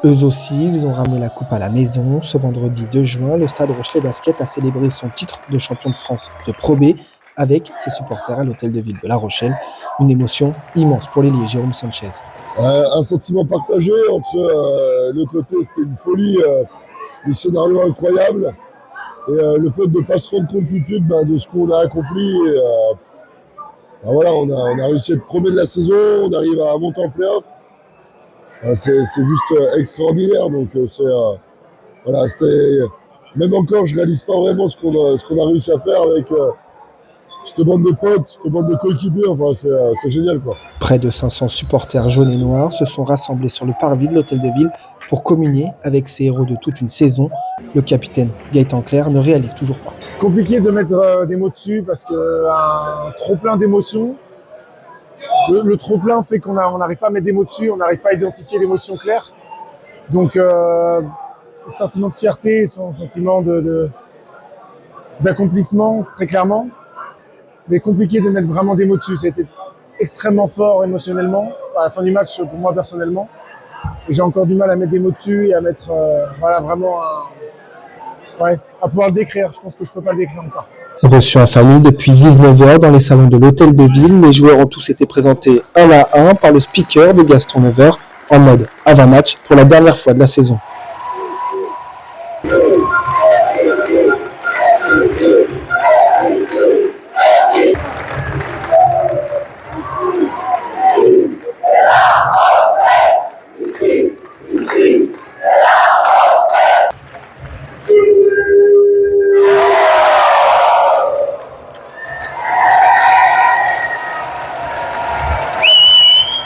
Eux aussi, ils ont ramené la coupe à la maison. Ce vendredi 2 juin, le Stade Rochelais Basket a célébré son titre de champion de France de Pro B avec ses supporters à l'hôtel de ville de La Rochelle. Une émotion immense pour l'ailier Jérôme Sanchez. Un sentiment partagé entre le côté, c'était une folie, le scénario incroyable, et le fait de ne pas se rendre compte tout de suite de ce qu'on a accompli. Voilà, on a réussi à être premier de la saison, on arrive à monter en play-off. C'est juste extraordinaire. Donc voilà, c'était même encore, je réalise pas vraiment ce qu'on a réussi à faire avec cette bande de potes, cette bande de coéquipiers. Enfin, c'est génial, quoi. Près de 500 supporters jaunes et noirs se sont rassemblés sur le parvis de l'hôtel de ville pour communier avec ces héros de toute une saison. Le capitaine Gaëtan Clerc ne réalise toujours pas. Compliqué de mettre des mots dessus parce qu'un trop plein d'émotions. Le trop plein fait qu'on n'arrive pas à mettre des mots dessus, on n'arrive pas à identifier l'émotion claire. Donc, le sentiment de fierté, son sentiment d'accomplissement, très clairement. Mais compliqué de mettre vraiment des mots dessus. C'était extrêmement fort émotionnellement, à la fin du match pour moi personnellement. Et j'ai encore du mal à mettre des mots dessus et à mettre vraiment à pouvoir le décrire. Je pense que je peux pas le décrire encore. Reçus en famille depuis 19h dans les salons de l'hôtel de ville, les joueurs ont tous été présentés un à un par le speaker de Gaston Neveur en mode avant-match pour la dernière fois de la saison.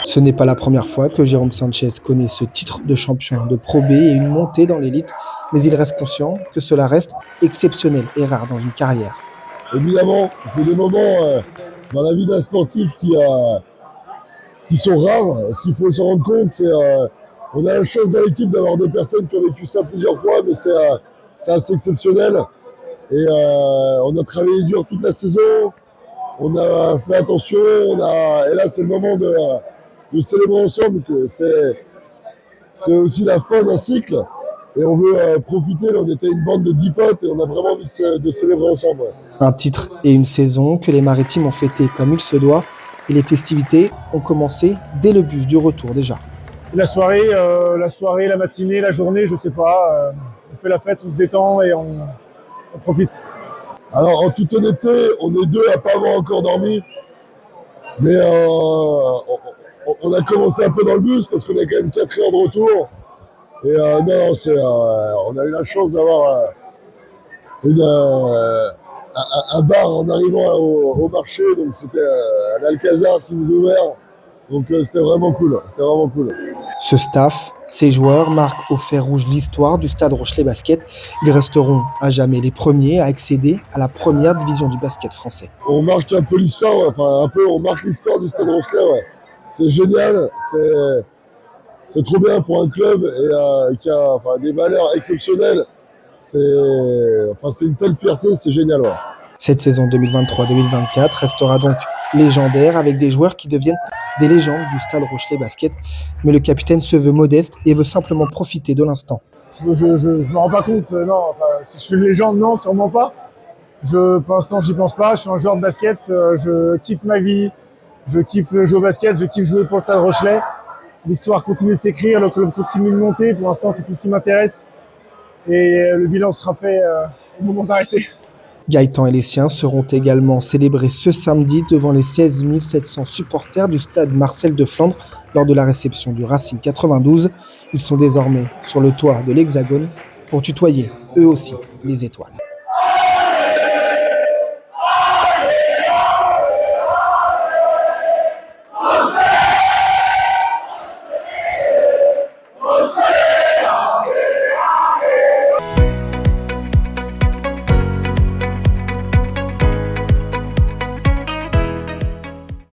Ce n'est pas la première fois que Jérôme Sanchez connaît ce titre de champion de Pro B et une montée dans l'élite, mais il reste conscient que cela reste exceptionnel et rare dans une carrière. Évidemment, c'est des moments dans la vie d'un sportif qui sont rares. Ce qu'il faut se rendre compte, c'est on a la chance dans l'équipe d'avoir des personnes qui ont vécu ça plusieurs fois, mais c'est assez exceptionnel. Et on a travaillé dur toute la saison, on a fait attention, et là c'est le moment de célébrer ensemble. C'est aussi la fin d'un cycle et on veut profiter. On était une bande de 10 potes et on a vraiment envie de célébrer ensemble. Ouais. Un titre et une saison que les Maritimes ont fêté comme il se doit et les festivités ont commencé dès le bus du retour déjà. La soirée, la matinée, la journée, je sais pas. On fait la fête, on se détend et on profite. Alors en toute honnêteté, on est deux à pas avoir encore dormi, mais on a commencé un peu dans le bus parce qu'on a quand même 4 heures de retour. Et on a eu la chance d'avoir un bar en arrivant au marché. Donc c'était l'Alcazar qui nous a ouvert. Donc c'était vraiment cool. Ce staff, ces joueurs marquent au fer rouge l'histoire du Stade Rochelais Basket. Ils resteront à jamais les premiers à accéder à la première division du basket français. On marque un peu l'histoire, on marque l'histoire du Stade Rochelais. Ouais. C'est génial, c'est trop bien pour un club qui a des valeurs exceptionnelles. C'est une telle fierté, c'est génial. Ouais. Cette saison 2023-2024 restera donc légendaire avec des joueurs qui deviennent des légendes du Stade Rochelais Basket. Mais le capitaine se veut modeste et veut simplement profiter de l'instant. Je me rends pas compte, non. Si je suis une légende, non, sûrement pas. Pour l'instant, j'y pense pas. Je suis un joueur de basket, je kiffe ma vie. Je kiffe jouer au basket, je kiffe jouer pour le Stade Rochelais. L'histoire continue de s'écrire, le club continue de monter. Pour l'instant, c'est tout ce qui m'intéresse. Et le bilan sera fait au moment d'arrêter. Gaëtan et les siens seront également célébrés ce samedi devant les 16 700 supporters du stade Marcel de Flandre lors de la réception du Racing 92. Ils sont désormais sur le toit de l'Hexagone pour tutoyer eux aussi les étoiles.